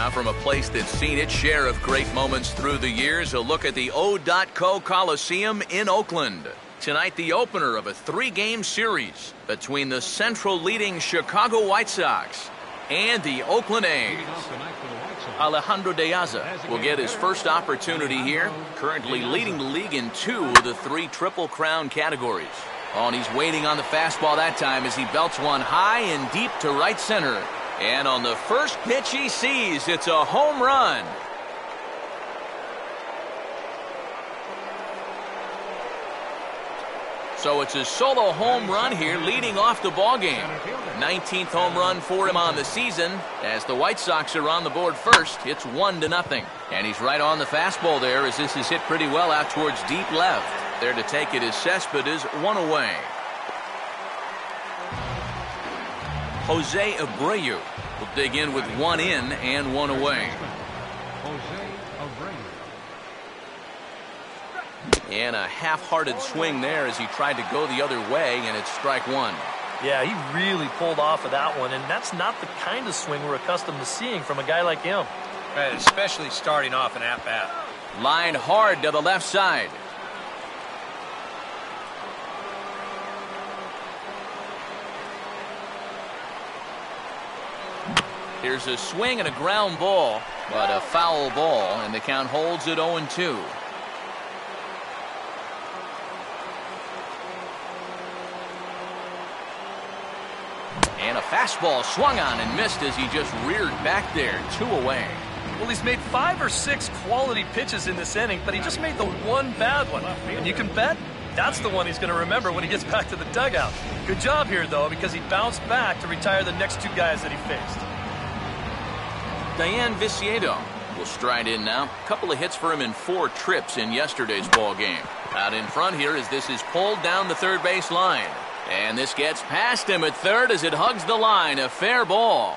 Now, from a place that's seen its share of great moments through the years, a look at the O.Co Coliseum in Oakland. Tonight, the opener of a 3-game series between the Central leading Chicago White Sox and the Oakland A's. Alejandro De Aza will get his first opportunity here, currently leading the league in 2 of the 3 Triple Crown categories. Oh, and he's waiting on the fastball that time as he belts one high and deep to right center. And on the first pitch he sees, it's a home run. So it's a solo home run here leading off the ballgame. 19th home run for him on the season. As the White Sox are on the board first, it's 1-0. And he's right on the fastball there as this is hit pretty well out towards deep left. There to take it is Cespedes, 1 away. Jose Abreu will dig in with 1 in and 1 away. And a half-hearted swing there as he tried to go the other way, and it's strike 1. Yeah, he really pulled off of that one, and that's not the kind of swing we're accustomed to seeing from a guy like him. Right, especially starting off an at-bat. Line hard to the left side. Here's a swing and a ground ball, but a foul ball, and the count holds at 0-2. And a fastball swung on and missed as he just reared back there, 2 away. Well, he's made 5 or 6 quality pitches in this inning, but he just made the one bad one. And you can bet that's the one he's going to remember when he gets back to the dugout. Good job here, though, because he bounced back to retire the next 2 guys that he faced. Diane Viciedo will stride in now. A couple of hits for him in 4 trips in yesterday's ball game. Out in front here as this is pulled down the third base line. And this gets past him at third as it hugs the line. A fair ball.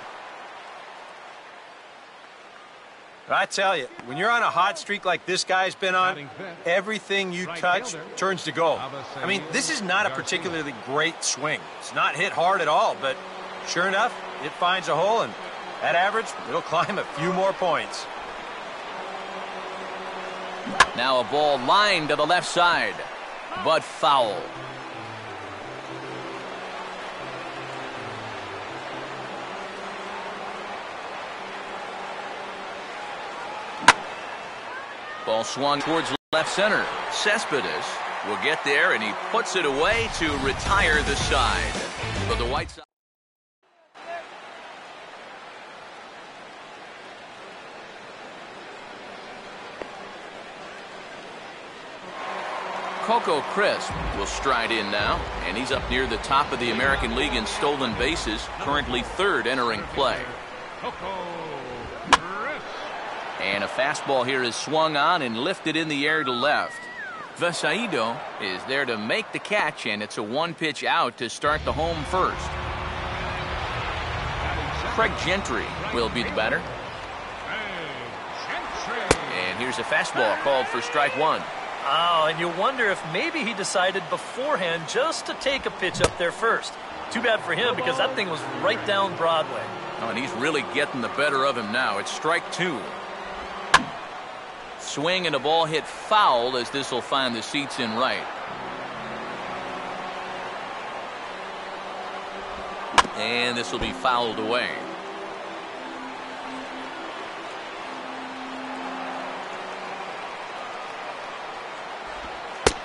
I tell you, when you're on a hot streak like this guy's been on, everything you touch turns to gold. I mean, this is not a particularly great swing. It's not hit hard at all, but sure enough, it finds a hole, and at average, it'll climb a few more points. Now a ball lined to the left side, but foul. Ball swung towards left center. Cespedes will get there, and he puts it away to retire the side. For the White Sox. Coco Crisp will stride in now, and he's up near the top of the American League in stolen bases, currently 3rd entering play. And a fastball here is swung on and lifted in the air to left. Viciedo is there to make the catch, and it's a 1-pitch out to start the home first. Craig Gentry will be the batter. And here's a fastball called for strike 1. Oh, and you wonder if maybe he decided beforehand just to take a pitch up there first. Too bad for him because that thing was right down Broadway. Oh, and he's really getting the better of him now. It's strike 2. Swing and a ball hit foul as this will find the seats in right. And this will be fouled away.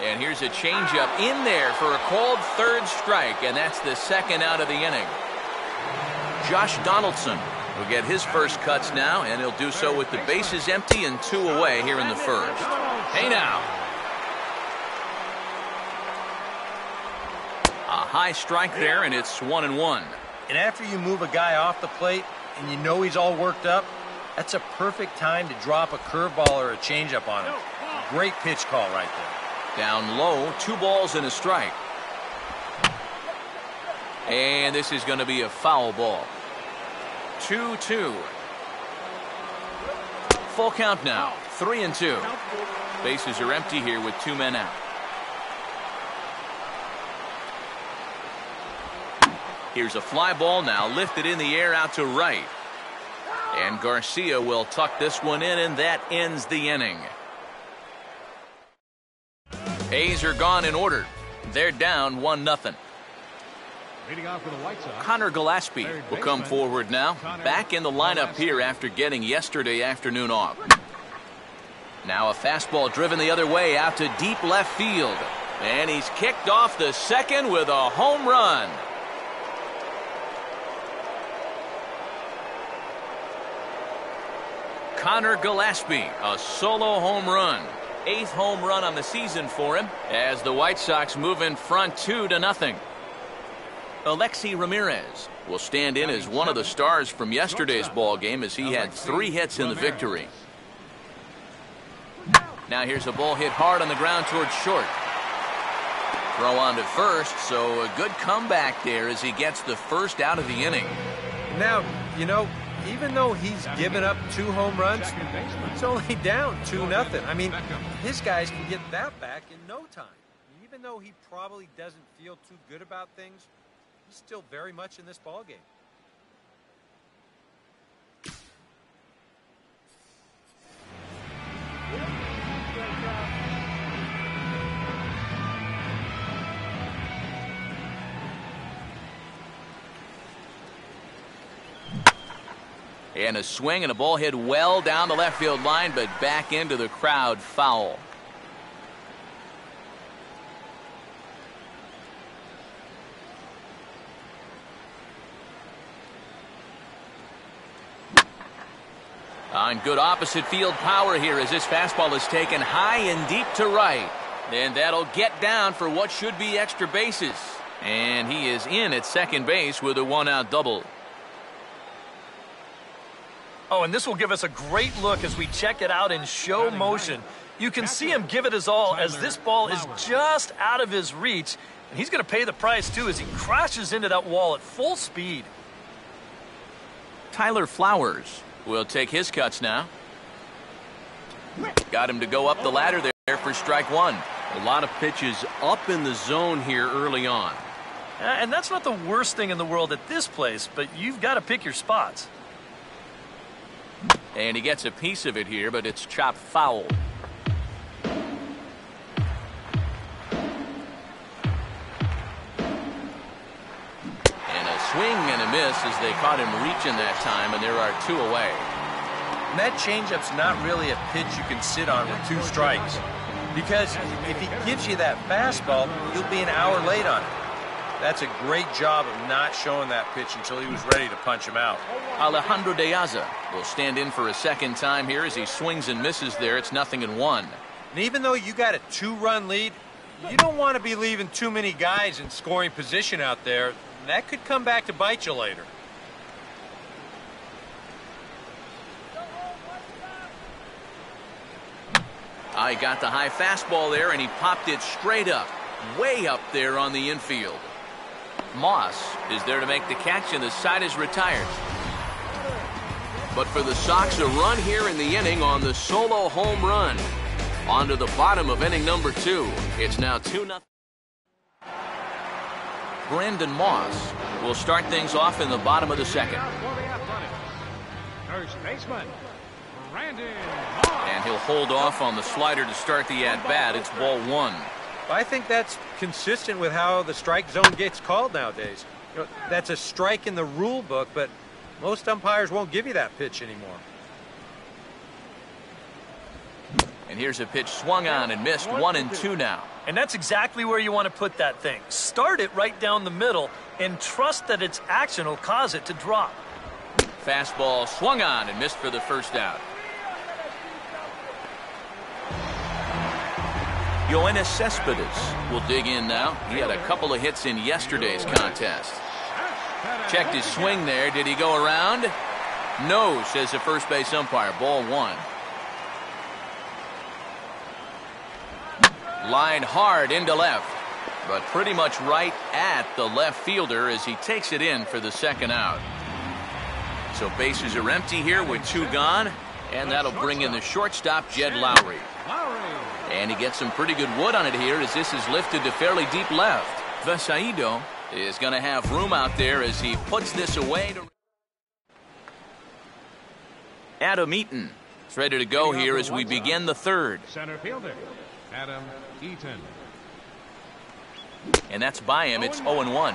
And here's a changeup in there for a called 3rd strike, and that's the 2nd out of the inning. Josh Donaldson will get his first cuts now, and he'll do so with the bases empty and 2 away here in the first. Hey now. A high strike there, and it's 1-1. And after you move a guy off the plate and you know he's all worked up, that's a perfect time to drop a curveball or a changeup on him. Great pitch call right there. Down low, 2 balls and a strike. And this is going to be a foul ball. 2-2. Full count now. 3-2. Bases are empty here with 2 men out. Here's a fly ball now lifted in the air out to right. And Garcia will tuck this one in, and that ends the inning. A's are gone in order. They're down 1-0. Connor Gillespie will come forward now, back in the lineup here after getting yesterday afternoon off. Now a fastball driven the other way out to deep left field. And he's kicked off the second with a home run. Connor Gillespie, a solo home run. 8th home run on the season for him as the White Sox move in front 2-0. Alexi Ramirez will stand in as one of the stars from yesterday's ball game as he had 3 hits in the victory. Now here's a ball hit hard on the ground towards short. Throw on to first, so a good comeback there as he gets the first out of the inning. Now, you know, even though he's given up 2 home runs, it's only down 2-0. I mean, his guys can get that back in no time. Even though he probably doesn't feel too good about things, he's still very much in this ballgame. And a swing and a ball hit well down the left field line, but back into the crowd, foul. On good opposite field power here as this fastball is taken high and deep to right. And that'll get down for what should be extra bases. And he is in at second base with a 1-out double. Oh, and this will give us a great look as we check it out in show motion. You can see him give it his all as this ball is just out of his reach. And he's going to pay the price, too, as he crashes into that wall at full speed. Tyler Flowers will take his cuts now. Got him to go up the ladder there for strike one. A lot of pitches up in the zone here early on. And that's not the worst thing in the world at this place, but you've got to pick your spots. And he gets a piece of it here, but it's chopped foul. And a swing and a miss as they caught him reaching that time, and there are 2 away. And that changeup's not really a pitch you can sit on with 2 strikes. Because if he gives you that fastball, you'll be an hour late on it. That's a great job of not showing that pitch until he was ready to punch him out. Alejandro De Aza will stand in for a second time here as he swings and misses there. It's 0-1. And even though you got a 2-run lead, you don't want to be leaving too many guys in scoring position out there. That could come back to bite you later. I got the high fastball there, and he popped it straight up, way up there on the infield. Moss is there to make the catch, and the side is retired. But for the Sox, a run here in the inning on the solo home run. On to the bottom of inning number 2. It's now 2-0. Brandon Moss will start things off in the bottom of the second. First baseman, Brandon. And he'll hold off on the slider to start the at-bat. It's ball 1. I think that's consistent with how the strike zone gets called nowadays. You know, that's a strike in the rule book, but most umpires won't give you that pitch anymore. And here's a pitch swung on and missed. 1-2 now. And that's exactly where you want to put that thing. Start it right down the middle and trust that its action will cause it to drop. Fastball swung on and missed for the first out. Yoenis Cespedes will dig in now. He had a couple of hits in yesterday's contest. Checked his swing there. Did he go around? No, says the first base umpire. Ball 1. Line hard into left, but pretty much right at the left fielder as he takes it in for the second out. So bases are empty here with 2 gone, and that'll bring in the shortstop, Jed Lowry. And he gets some pretty good wood on it here as this is lifted to fairly deep left. Vasaido is going to have room out there as he puts this away. Adam Eaton is ready to go here as we begin the third. Center fielder, Adam Eaton. And that's by him. It's 0-1.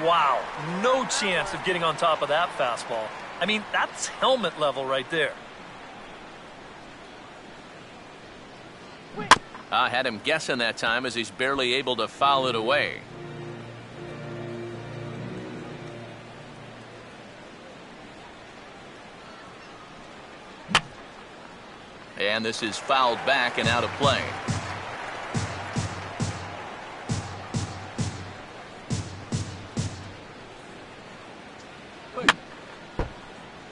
Wow, no chance of getting on top of that fastball. I mean, that's helmet level right there. I had him guessing that time as he's barely able to foul it away. And this is fouled back and out of play.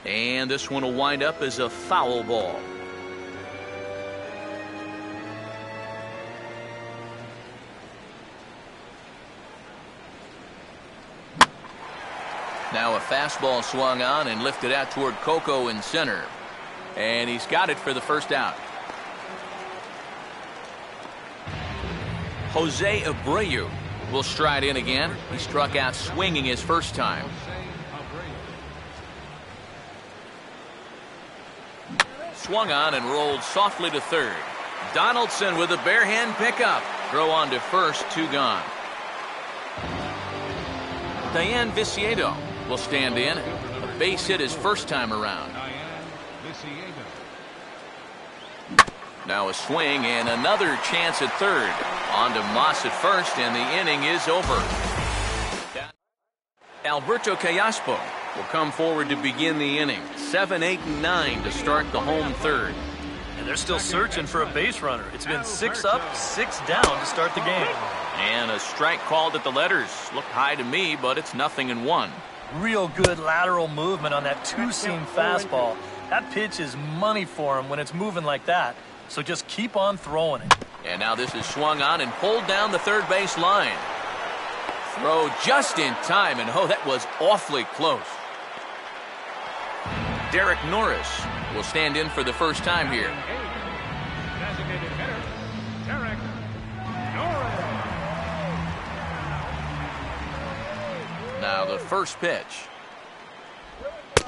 And this one will wind up as a foul ball. Now a fastball swung on and lifted out toward Coco in center. And he's got it for the first out. Jose Abreu will stride in again. He struck out swinging his first time. Swung on and rolled softly to third. Donaldson with a bare hand pickup. Throw on to first, 2 gone. Diane Viciedo will stand in. A base hit his first time around. Now a swing and another chance at third. On to Moss at first, and the inning is over. Alberto Callaspo will come forward to begin the inning. 7, 8, and 9 to start the home third. And they're still searching for a base runner. It's been 6 up, 6 down to start the game. And a strike called at the letters. Looked high to me, but it's 0-1. Real good lateral movement on that two-seam fastball. That pitch is money for him when it's moving like that. So just keep on throwing it. And now this is swung on and pulled down the third base line. Throw just in time, and oh, that was awfully close. Derek Norris will stand in for the first time here. Designated hitter, Derek Norris. Now the first pitch.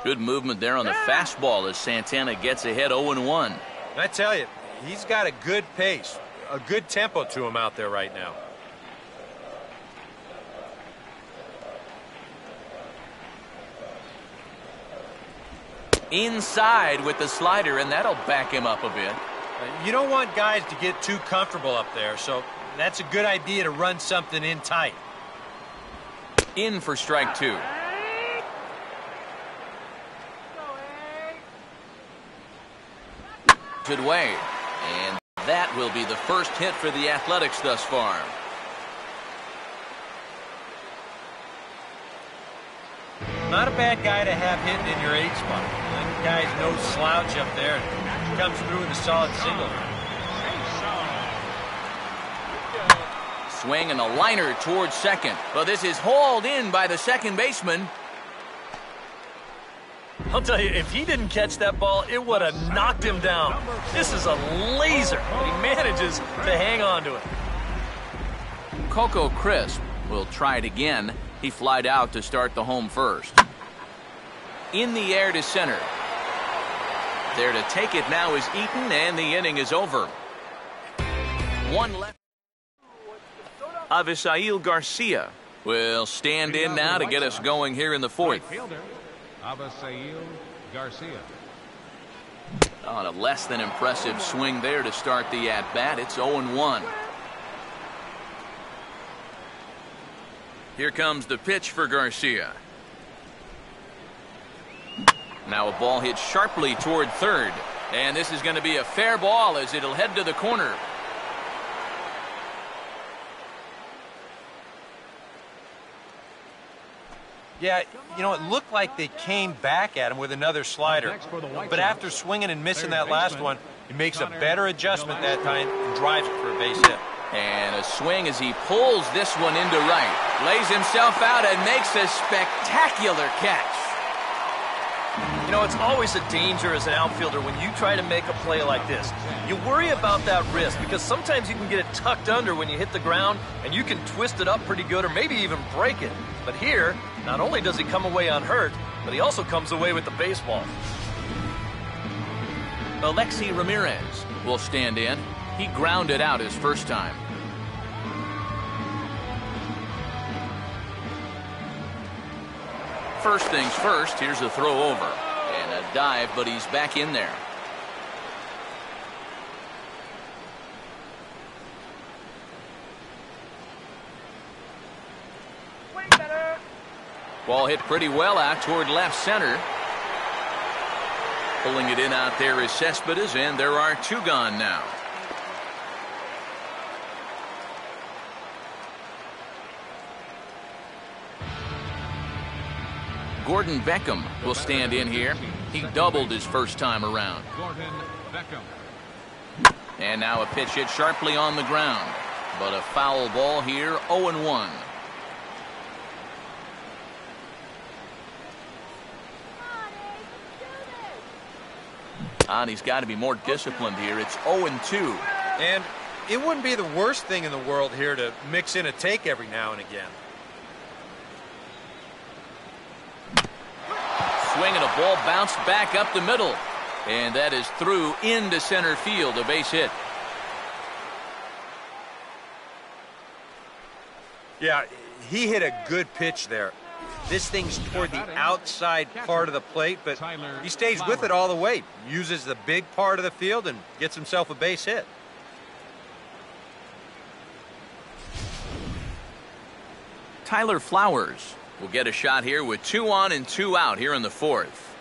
Good movement there on the fastball as Santana gets ahead 0-1. And I tell you, he's got a good pace, a good tempo to him out there right now. Inside with the slider, and that'll back him up a bit. You don't want guys to get too comfortable up there, so that's a good idea to run something in tight. In for strike 2. Good way. And that will be the first hit for the Athletics thus far. Not a bad guy to have hitting in your 8 spot. That guy's no slouch up there. And comes through with a solid single. Swing and a liner towards second. But this is hauled in by the second baseman. I'll tell you, if he didn't catch that ball, it would have knocked him down. This is a laser, but he manages to hang on to it. Coco Crisp will try it again. He flied out to start the home first. In the air to center. There to take it now is Eaton, and the inning is over. One left. Avisail Garcia will stand in now to get us going here in the fourth. Avisail Garcia. On a less than impressive swing there to start the at-bat. It's 0-1. Here comes the pitch for Garcia. Now a ball hit sharply toward third. And this is going to be a fair ball as it'll head to the corner. Yeah, you know, it looked like they came back at him with another slider. But after swinging and missing that last one, he makes a better adjustment that time and drives it for a base hit. And a swing as he pulls this one into right. Lays himself out and makes a spectacular catch. You know, it's always a danger as an outfielder when you try to make a play like this. You worry about that wrist because sometimes you can get it tucked under when you hit the ground and you can twist it up pretty good or maybe even break it. But here, not only does he come away unhurt, but he also comes away with the baseball. Alexi Ramirez will stand in. He grounded out his first time. First things first, here's a throw over. And a dive, but he's back in there. Ball hit pretty well out toward left center. Pulling it in out there is Cespedes, and there are two gone now. Gordon Beckham will stand in here. He doubled his first time around. Gordon Beckham. And now a pitch hit sharply on the ground. But a foul ball here, 0-1. And he's got to be more disciplined here. It's 0-2. And it wouldn't be the worst thing in the world here to mix in a take every now and again. Swing and a ball bounced back up the middle. And that is through into center field, a base hit. Yeah, he hit a good pitch there. This thing's toward the outside part of the plate, but he stays with it all the way. Uses the big part of the field and gets himself a base hit. Tyler Flowers will get a shot here with 2 on and 2 out here in the fourth.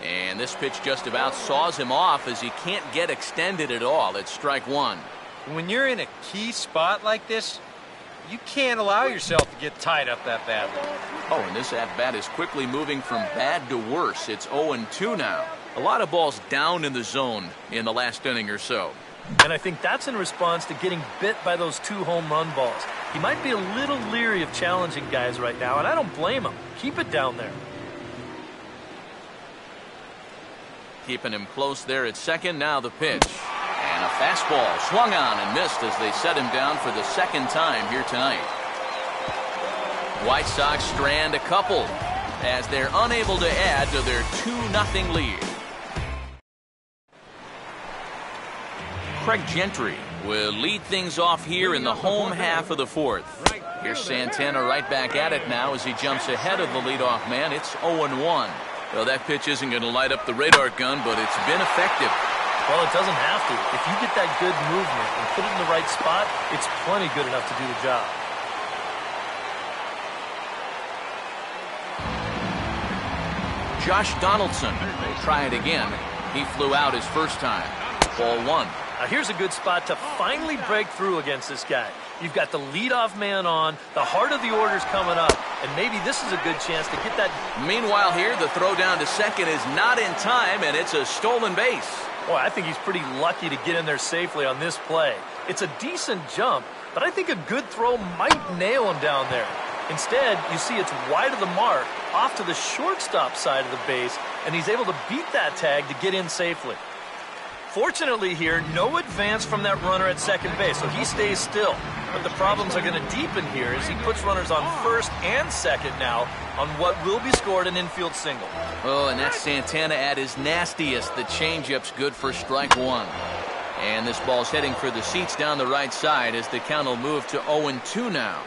And this pitch just about saws him off as he can't get extended at all. It's strike one. When you're in a key spot like this, you can't allow yourself to get tied up that badly. Oh, and this at-bat is quickly moving from bad to worse. It's 0-2 now. A lot of balls down in the zone in the last inning or so. And I think that's in response to getting bit by those 2 home run balls. He might be a little leery of challenging guys right now, and I don't blame him. Keep it down there. Keeping him close there at second. Now the pitch. And a fastball swung on and missed as they set him down for the second time here tonight. White Sox strand a couple as they're unable to add to their 2-0 lead. Craig Gentry will lead things off here in the home half of the fourth. Here's Santana right back at it now as he jumps ahead of the leadoff man. It's 0-1. Well, that pitch isn't going to light up the radar gun, but it's been effective. Well, it doesn't have to. If you get that good movement and put it in the right spot, it's plenty good enough to do the job. Josh Donaldson will try it again. He flew out his first time. Ball one. Now here's a good spot to finally break through against this guy. You've got the leadoff man on, the heart of the order's coming up, and maybe this is a good chance to get that. Meanwhile here, the throw down to second is not in time, and it's a stolen base. Boy, I think he's pretty lucky to get in there safely on this play. It's a decent jump, but I think a good throw might nail him down there. Instead, you see it's wide of the mark, off to the shortstop side of the base, and he's able to beat that tag to get in safely. Fortunately here, no advance from that runner at second base, so he stays still. But the problems are going to deepen here as he puts runners on first and second now on what will be scored an infield single. Oh, and that's Santana at his nastiest. The changeup's good for strike one. And this ball's heading for the seats down the right side as the count will move to 0-2 now.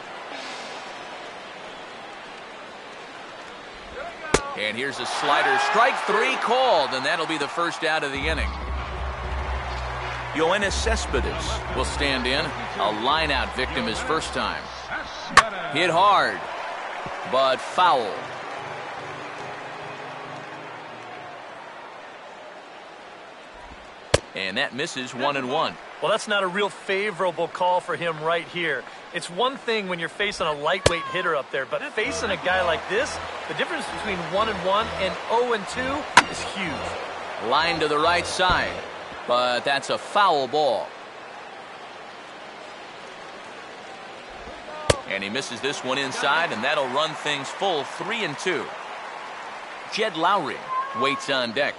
And here's a slider. Strike three called, and that'll be the first out of the inning. Yoenis Cespedes will stand in. A line-out victim his first time. Hit hard, but foul. And that misses 1-1. Well, that's not a real favorable call for him right here. It's one thing when you're facing a lightweight hitter up there, but facing a guy like this, the difference between 1-1 and 0-2 is huge. Line to the right side, but that's a foul ball. And he misses this one inside, and that'll run things full 3-2. Jed Lowry waits on deck.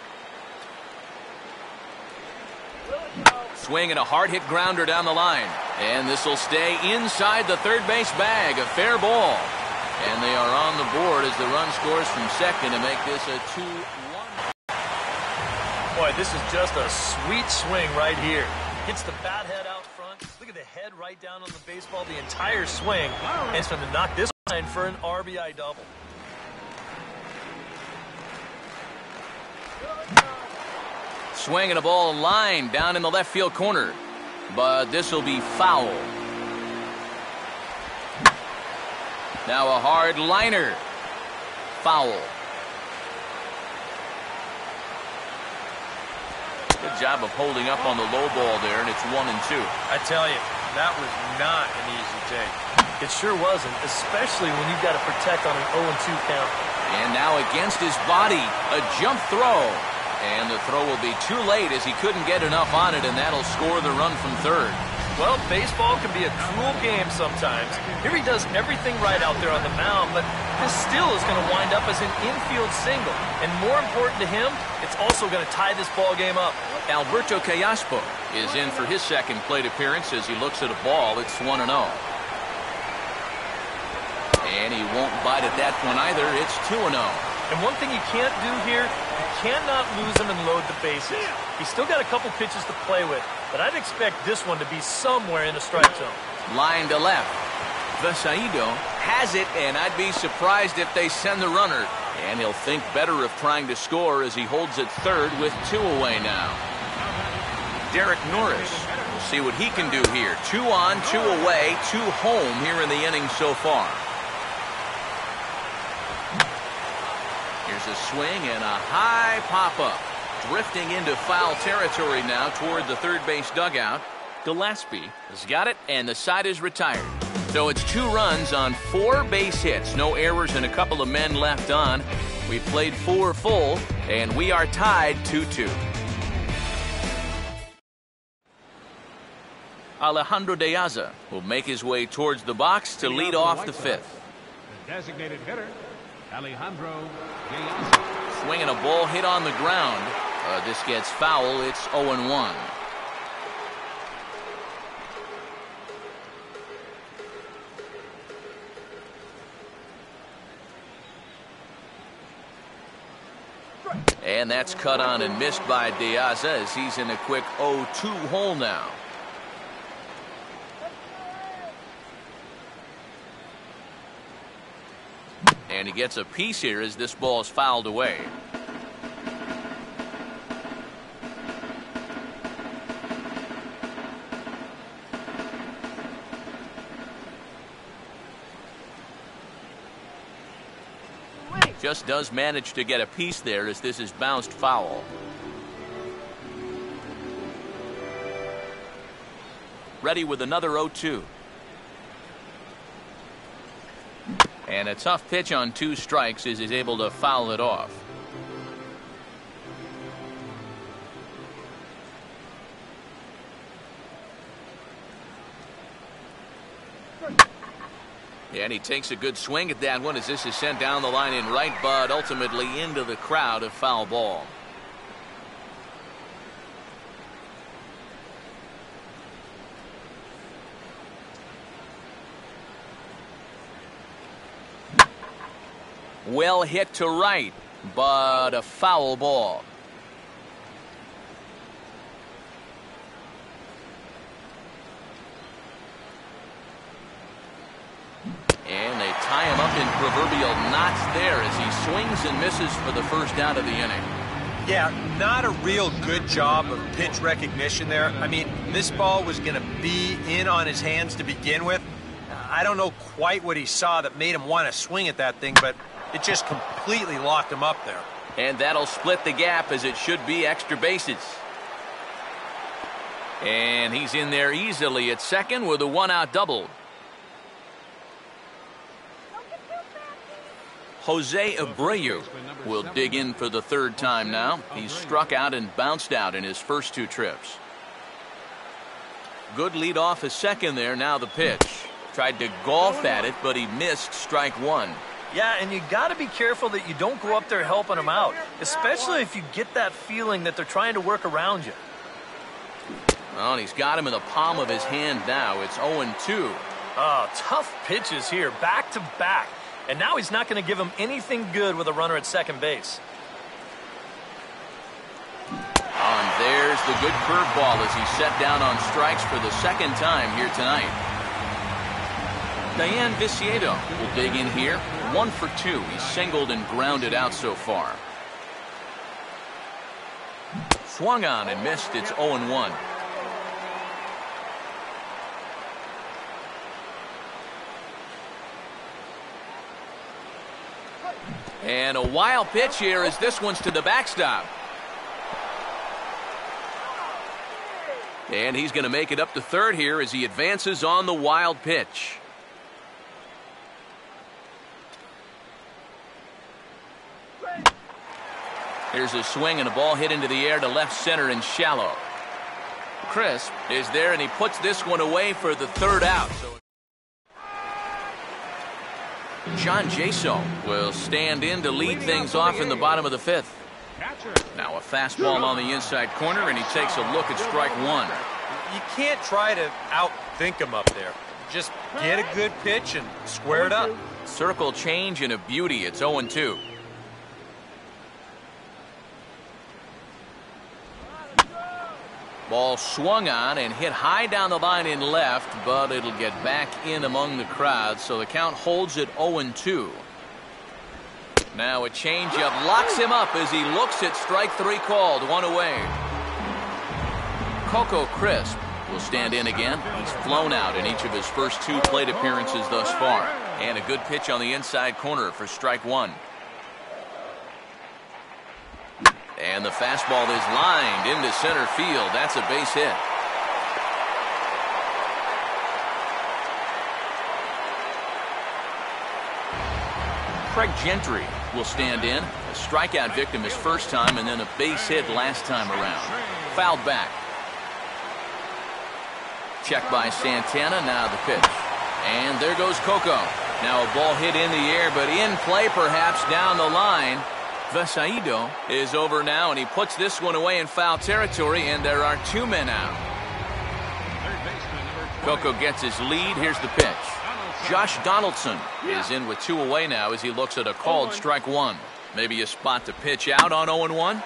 Swing and a hard-hit grounder down the line. And this will stay inside the third base bag. A fair ball. And they are on the board as the run scores from second to make this a 2-1. Boy, this is just a sweet swing right here. Gets the bat head out front. Look at the head right down on the baseball, the entire swing. And it's going to knock this line for an RBI double. Swinging a ball line down in the left field corner. But this will be foul. Now a hard liner. Foul. Good job of holding up on the low ball there, and it's 1-2. I tell you, that was not an easy take. It sure wasn't, especially when you've got to protect on an 0-2 count. And now against his body, a jump throw. And the throw will be too late as he couldn't get enough on it, and that'll score the run from third. Well, baseball can be a cruel game sometimes. Here he does everything right out there on the mound, but this still is going to wind up as an infield single. And more important to him, it's also going to tie this ball game up. Alberto Callaspo is in for his second plate appearance as he looks at a ball. It's 1-0. And he won't bite at that one either. It's 2-0. And one thing you can't do here, you cannot lose him and load the bases. He's still got a couple pitches to play with, but I'd expect this one to be somewhere in the strike zone. Line to left. Vasaido has it, and I'd be surprised if they send the runner. And he'll think better of trying to score as he holds it third with 2 away now. Derek Norris. We'll see what he can do here. 2 on, 2 away, 2 home here in the inning so far. Here's a swing and a high pop-up. Drifting into foul territory now toward the third base dugout. Gillespie has got it, and the side is retired. So it's 2 runs on 4 base hits. No errors and a couple of men left on. We played 4 full, and we are tied 2-2. Alejandro De Aza will make his way towards the box to lead off the 5th. The designated hitter, Alejandro De Aza. Swinging a ball hit on the ground. This gets foul. It's 0-1. And that's cut on and missed by De Aza as he's in a quick 0-2 hole now. And he gets a piece here as this ball is fouled away. Just does manage to get a piece there as this is bounced foul. Ready with another 0-2. And a tough pitch on 2 strikes as he's able to foul it off. And he takes a good swing at that one as this is sent down the line in right, but ultimately into the crowd of foul ball. Well hit to right, but a foul ball. And they tie him up in proverbial knots there as he swings and misses for the first out of the inning. Yeah, not a real good job of pitch recognition there. I mean, this ball was going to be in on his hands to begin with. I don't know quite what he saw that made him want to swing at that thing, but it just completely locked him up there. And that'll split the gap as it should be extra bases. And he's in there easily at second with a 1-out double. Jose Abreu will dig in for the 3rd time now. He's struck out and bounced out in his first 2 trips. Good lead off at second there. Now the pitch. Tried to golf at it, but he missed strike 1. Yeah, and you got to be careful that you don't go up there helping them out, especially if you get that feeling that they're trying to work around you. Well, and he's got him in the palm of his hand now. It's 0-2. Oh, tough pitches here, back to back. And now he's not going to give him anything good with a runner at second base. there's the good curveball as he's set down on strikes for the second time here tonight. Diane Viciedo will dig in here. 1 for 2. He's singled and grounded out so far. Swung on and missed. It's 0-1. And a wild pitch here as this one's to the backstop. And he's going to make it up to third here as he advances on the wild pitch. Here's a swing and a ball hit into the air to left center and shallow. Crisp is there and he puts this one away for the third out. John Jaso will stand in to lead things off in the bottom of the fifth. Now a fastball on the inside corner and he takes a look at strike one. You can't try to outthink him up there. Just get a good pitch and square it up. Circle change and a beauty. It's 0-2. Ball swung on and hit high down the line in left, but it'll get back in among the crowd, so the count holds at 0-2. Now a changeup locks him up as he looks at strike three called. One away. Coco Crisp will stand in again. He's flown out in each of his first 2 plate appearances thus far. And a good pitch on the inside corner for strike one. And the fastball is lined into center field. That's a base hit. Craig Gentry will stand in. A strikeout victim his first time and then a base hit last time around. Fouled back. Check by Santana. Now the pitch. And there goes Coco. Now a ball hit in the air, but in play perhaps down the line. Viciedo is over now, and he puts this one away in foul territory, and there are 2 men out. Coco gets his lead. Here's the pitch. Josh Donaldson is in with 2 away now as he looks at a called strike one. Maybe a spot to pitch out on 0-1.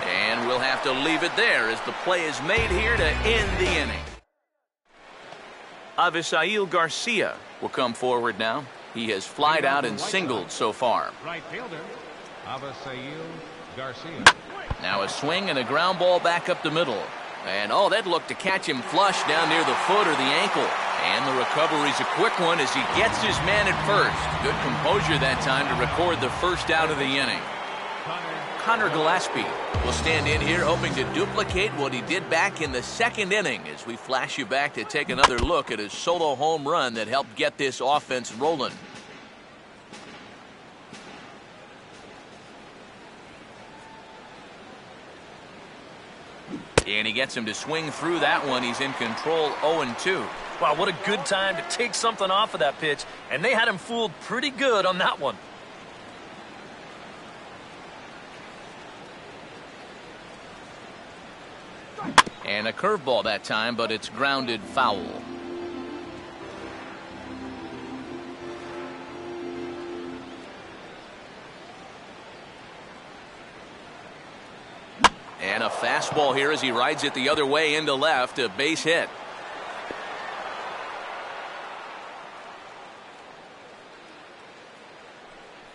And we'll have to leave it there as the play is made here to end the inning. Avisail Garcia will come forward now. He has flied out and singled so far. Right fielder, Avisail Garcia. Now a swing and a ground ball back up the middle. And oh, that looked to catch him flush down near the foot or the ankle. And the recovery's a quick one as he gets his man at first. Good composure that time to record the first out of the inning. Connor Gillespie will stand in here hoping to duplicate what he did back in the second inning as we flash you back to take another look at his solo home run that helped get this offense rolling. And he gets him to swing through that one. He's in control 0-2. Wow, what a good time to take something off of that pitch. And they had him fooled pretty good on that one. And a curveball that time, but it's grounded foul. And a fastball here as he rides it the other way into left, a base hit.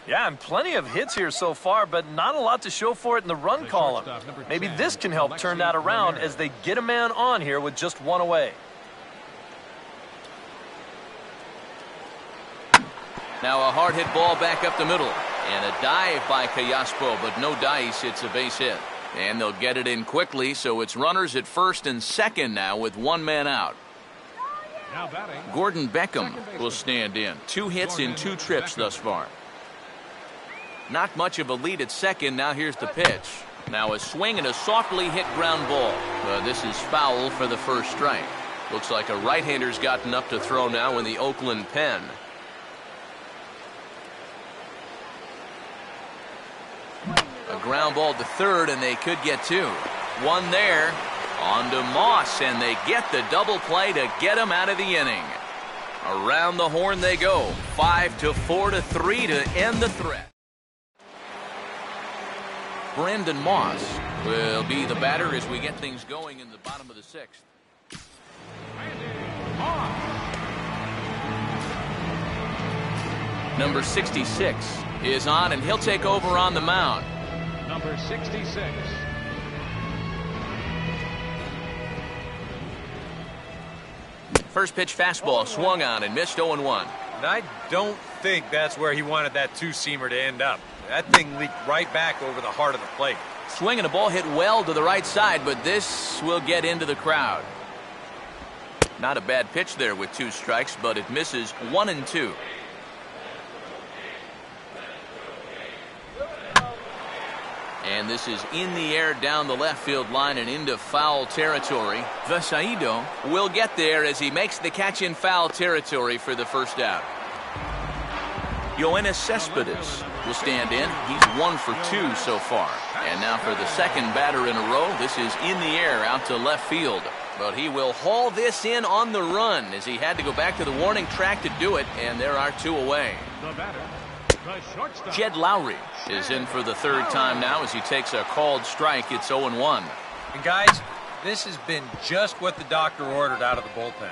Yeah, and plenty of hits here so far, but not a lot to show for it in the run column. Maybe this can help turn that around as they get a man on here with just 1 away. Now a hard hit ball back up the middle. And a dive by Callaspo, but no dice. It's a base hit. And they'll get it in quickly, so it's runners at first and second now with 1 man out. Now batting, Gordon Beckham will stand in. 2 hits in 2 trips thus far. Not much of a lead at second. Now here's the pitch. Now a swing and a softly hit ground ball. This is foul for the first strike. Looks like a right-hander's gotten up to throw now in the Oakland pen. A ground ball to third, and they could get 2. 1 there. On to Moss, and they get the double play to get him out of the inning. Around the horn they go. 5-4-3 to end the threat. Brandon Moss will be the batter as we get things going in the bottom of the 6th. Number 66 is on, and he'll take over on the mound. Number 66. First pitch fastball swung on and missed 0-1. And I don't think that's where he wanted that two-seamer to end up. That thing leaked right back over the heart of the plate. Swinging a ball hit well to the right side, but this will get into the crowd. Not a bad pitch there with 2 strikes, but it misses 1-2. And this is in the air down the left field line and into foul territory. Vasaido will get there as he makes the catch in foul territory for the first out. Yoenis Cespedes will stand in. He's 1 for 2 so far. And now for the second batter in a row, this is in the air out to left field. But he will haul this in on the run as he had to go back to the warning track to do it, and there are 2 away. The batter, the shortstop. Jed Lowry is in for the 3rd time now as he takes a called strike. It's 0-1. And guys, this has been just what the doctor ordered out of the bullpen.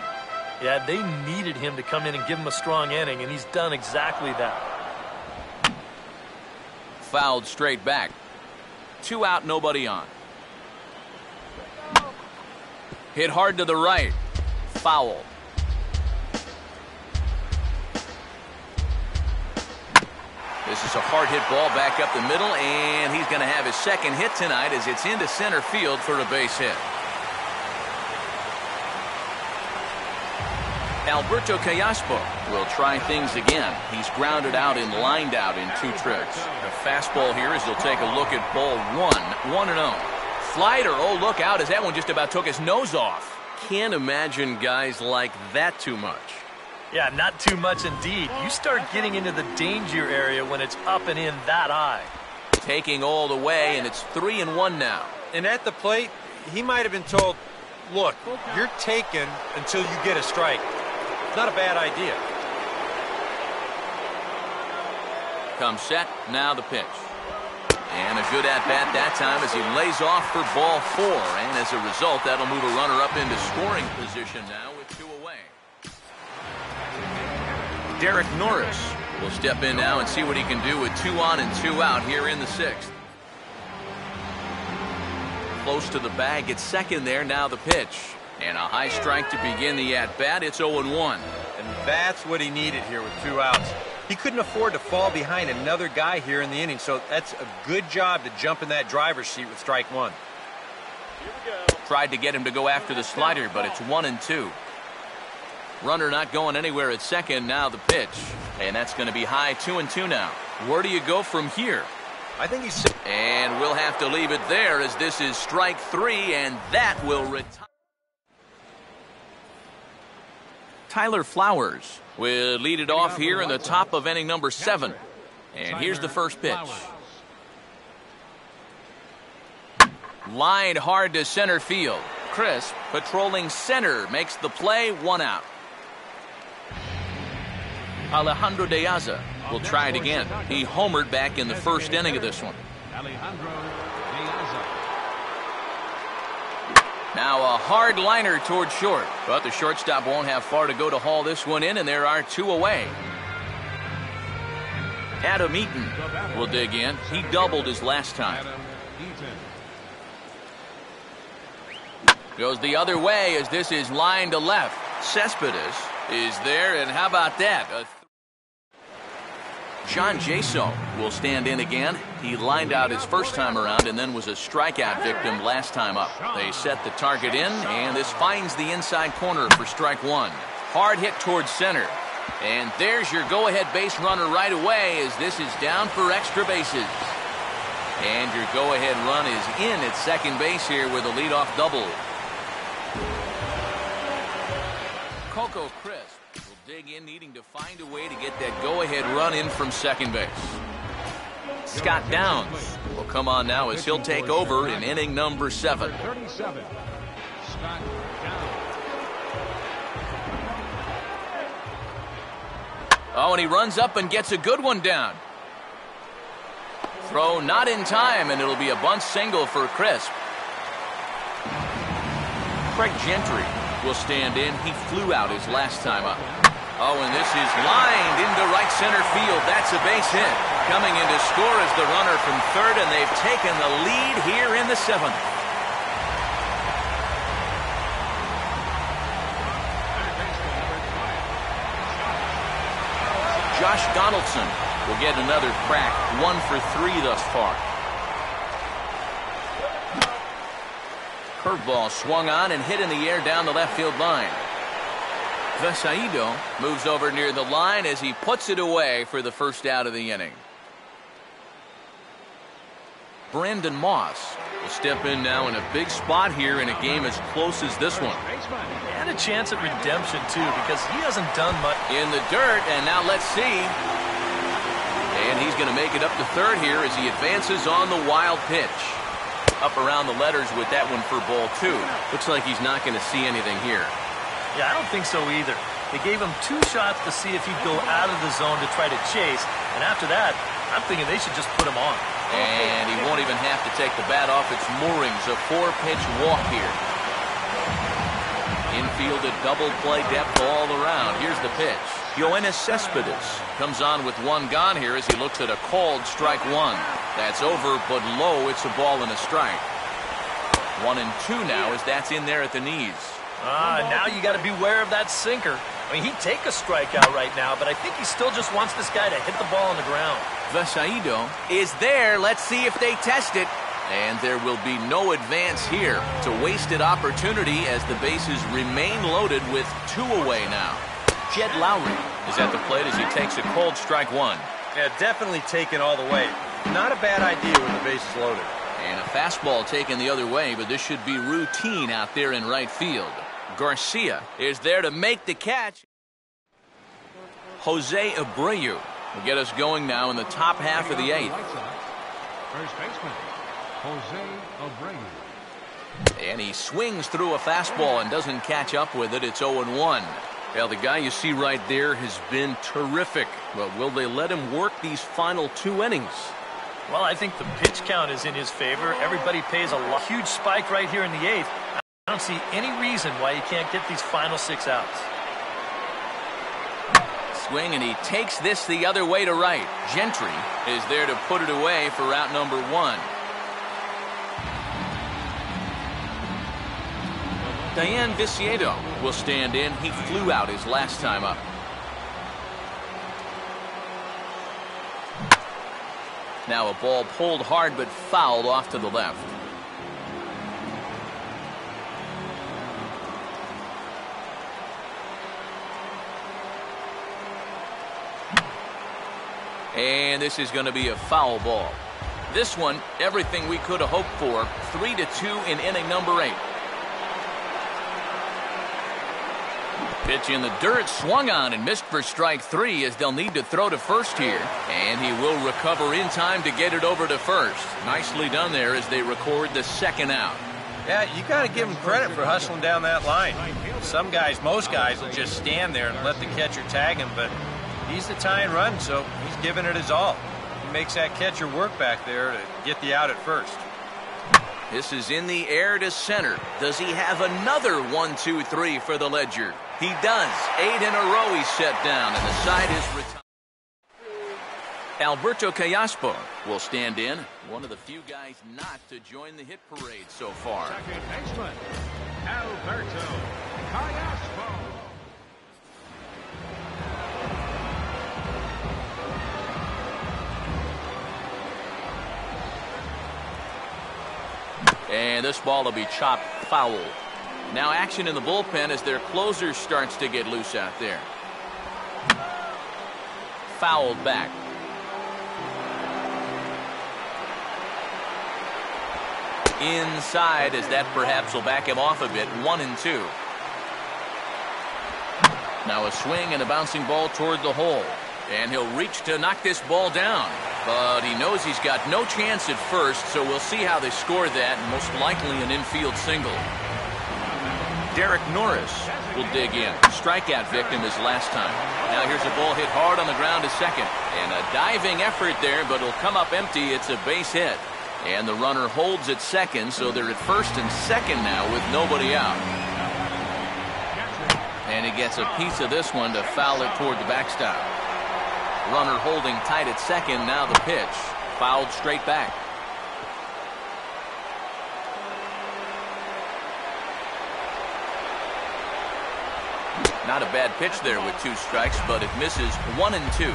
Yeah, they needed him to come in and give him a strong inning, and he's done exactly that. Fouled straight back. 2 out, nobody on. Hit hard to the right. Foul. This is a hard hit ball back up the middle, and he's going to have his second hit tonight as it's into center field for a base hit. Alberto Callaspo will try things again. He's grounded out and lined out in 2 trips. The fastball here as he'll take a look at ball 1-0. Slider, oh, look out as that one just about took his nose off. Can't imagine guys like that too much. Yeah, not too much indeed. You start getting into the danger area when it's up and in that high. Taking all the way, and it's 3-1 now. And at the plate, he might have been told, look, you're taken until you get a strike. It's not a bad idea. Comes set, now the pitch. And a good at-bat that time as he lays off for ball 4. And as a result, that'll move a runner up into scoring position now with 2 away. Derek Norris will step in now and see what he can do with 2 on and 2 out here in the 6th. Close to the bag at second there, now the pitch. And a high strike to begin the at-bat. It's 0-1. And that's what he needed here with 2 outs. He couldn't afford to fall behind another guy here in the inning, so that's a good job to jump in that driver's seat with strike 1. Tried to get him to go after the slider, but it's 1-2. Runner not going anywhere at second, now the pitch. And that's going to be high 2-2 now. Where do you go from here? I think he's... And we'll have to leave it there as this is strike 3, and that will retire. Tyler Flowers will lead it off here in the top of inning number 7. And here's the first pitch. Lined hard to center field. Crisp, patrolling center, makes the play, 1 out. Alejandro De Aza will try it again. He homered back in the first inning of this one. Now a hard liner toward short, but the shortstop won't have far to go to haul this one in, and there are 2 away. Adam Eaton will dig in. He doubled his last time. Goes the other way as this is lined to left. Cespedes is there, and how about that? John Jaso will stand in again. He lined out his first time around and then was a strikeout victim last time up. They set the target in, and this finds the inside corner for strike 1. Hard hit towards center. And there's your go-ahead base runner right away as this is down for extra bases. And your go-ahead run is in at second base here with a leadoff double. Coco Crisp will dig in, needing to find a way to get that go-ahead run in from second base. Scott Downs will come on now as he'll take over in inning number 7. 37. Scott Downs. Oh, and he runs up and gets a good one down. throw not in time, and it'll be a bunt single for Crisp. Craig Gentry will stand in. He flew out his last time up. Oh, and this is lined into right center field. That's a base hit. Coming in to score is the runner from third, and they've taken the lead here in the seventh. Josh Donaldson will get another crack. 1 for 3 thus far. Curveball swung on and hit in the air down the left field line. Vesaido moves over near the line as he puts it away for the first out of the inning. Brandon Moss will step in now in a big spot here in a game as close as this one. And a chance at redemption, too, because he hasn't done much. In the dirt, and now let's see. And he's going to make it up to third here as he advances on the wild pitch. Up around the letters with that one for ball 2. Looks like he's not going to see anything here. Yeah, I don't think so either. They gave him 2 shots to see if he'd go out of the zone to try to chase. And after that, I'm thinking they should just put him on. And he won't even have to take the bat off its moorings. A 4-pitch walk here. Infield at double play depth all around. Here's the pitch. Yoenis Cespedes comes on with 1 gone here as he looks at a called strike 1. That's over, but low. It's a ball and a strike. 1 and 2 now as that's in there at the knees. Now you got to beware of that sinker. I mean, he'd take a strikeout right now, but I think he still just wants this guy to hit the ball on the ground. Vesaido is there. Let's see if they test it. And there will be no advance here. It's a wasted opportunity as the bases remain loaded with 2 away now. Jed Lowry is at the plate as he takes a cold strike 1. Yeah, definitely taken all the way. Not a bad idea when the base is loaded. And a fastball taken the other way, but this should be routine out there in right field. Garcia is there to make the catch. Jose Abreu will get us going now in the top half of the 8th. First baseman, Jose Abreu. And he swings through a fastball and doesn't catch up with it. It's 0-1. Well, the guy you see right there has been terrific. But will they let him work these final 2 innings? Well, I think the pitch count is in his favor. Everybody pays a huge spike right here in the 8th. I don't see any reason why he can't get these final 6 outs. Swing, and he takes this the other way to right. Gentry is there to put it away for out number 1. Diane Viciedo will stand in. He flew out his last time up. Now a ball pulled hard but fouled off to the left. And this is going to be a foul ball. This one, everything we could have hoped for. 3-2 in inning number 8. Pitch in the dirt, swung on and missed for strike 3 as they'll need to throw to first here. And he will recover in time to get it over to first. Nicely done there as they record the 2nd out. Yeah, you got to give him credit for hustling down that line. Some guys, most guys, will just stand there and let the catcher tag him, but he's the tying run, so he's giving it his all. He makes that catcher work back there to get the out at first. This is in the air to center. Does he have another 1-2-3 for the Ledger? He does. 8 in a row he's set down, and the side is retired. Alberto Callaspo will stand in. One of the few guys not to join the hit parade so far. Second baseman, Alberto Callaspo. And this ball will be chopped foul. Now action in the bullpen as their closer starts to get loose out there. Fouled back. Inside as that perhaps will back him off a bit. 1-2. Now a swing and a bouncing ball toward the hole. And he'll reach to knock this ball down. But he knows he's got no chance at first, so we'll see how they score that. Most likely an infield single. Derek Norris will dig in. Strikeout victim his last time. Now here's a ball hit hard on the ground to second. And a diving effort there, but it'll come up empty. It's a base hit. And the runner holds at second, so they're at first and second now with nobody out. And he gets a piece of this one to foul it toward the backstop. Runner holding tight at second. Now the pitch. Fouled straight back. Not a bad pitch there with 2 strikes, but it misses 1 and 2.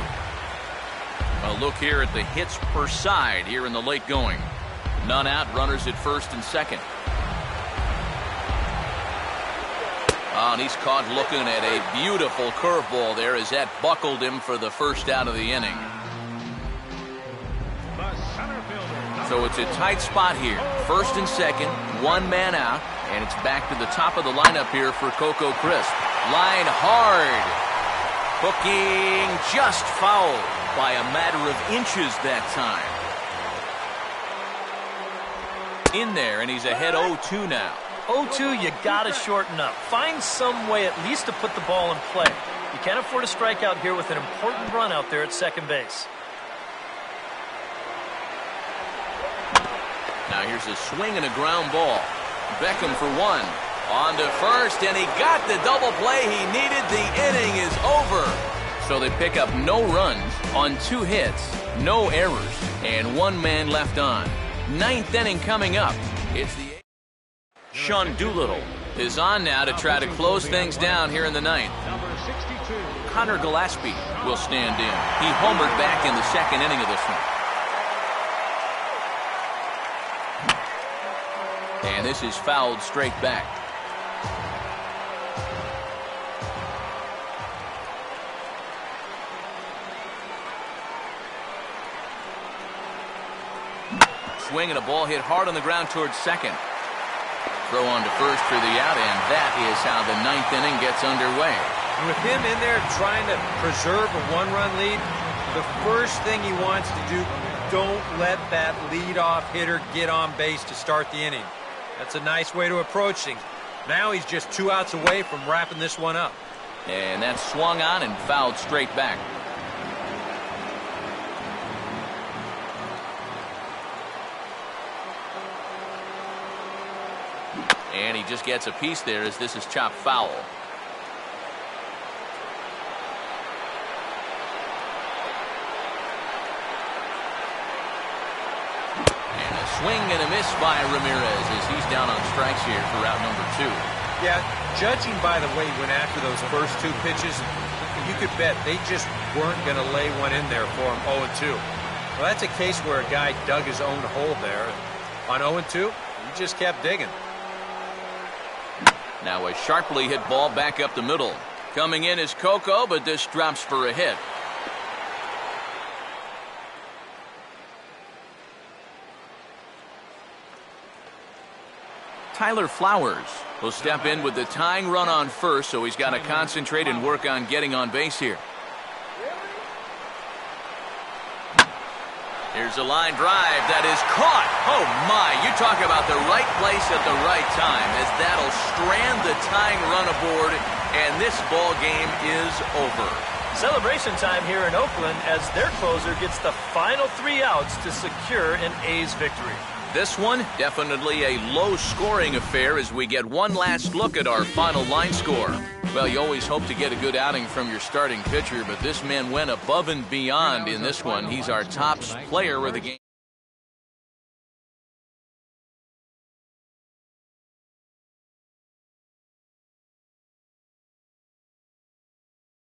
A look here at the hits per side here in the late going. None out, runners at first and second. And he's caught looking at a beautiful curveball there as that buckled him for the first out of the inning. So it's a tight spot here. First and second, 1 man out, and it's back to the top of the lineup here for Coco Crisp. Line hard. Hooking just fouled by a matter of inches that time. In there, and he's ahead 0-2 now. 0-2, you gotta shorten up. Find some way at least to put the ball in play. You can't afford a strikeout here with an important run out there at second base. Now here's a swing and a ground ball. Beckham for 1. On to first, and he got the double play he needed. The inning is over. So they pick up no runs on 2 hits, no errors, and 1 man left on. 9th inning coming up. It's the Sean Doolittle is on now to try to close things down here in the 9th. Connor Gillespie will stand in. He homered back in the 2nd inning of this one. And this is fouled straight back. Swing and a ball hit hard on the ground towards second. Throw on to first for the out, and that is how the 9th inning gets underway. And with him in there trying to preserve a 1-run lead, the first thing he wants to do, don't let that leadoff hitter get on base to start the inning. That's a nice way to approach things. Now he's just 2 outs away from wrapping this one up. And that's swung on and fouled straight back. And he just gets a piece there as this is chopped foul. And a swing and a miss by Ramirez as he's down on strikes here for out number 2. Yeah, judging by the way he went after those first 2 pitches, you could bet they just weren't going to lay one in there for him 0-2. Well, that's a case where a guy dug his own hole there. On 0-2, he just kept digging. Now a sharply hit ball back up the middle. Coming in is Coco, but this drops for a hit. Tyler Flowers will step in with the tying run on first, so he's got to concentrate and work on getting on base here. Here's a line drive that is caught. Oh my, you talk about the right place at the right time as that'll strand the tying run aboard, and this ball game is over. Celebration time here in Oakland as their closer gets the final 3 outs to secure an A's victory. This one, definitely a low-scoring affair as we get one last look at our final line score. Well, you always hope to get a good outing from your starting pitcher, but this man went above and beyond in this one. He's our top player of the game.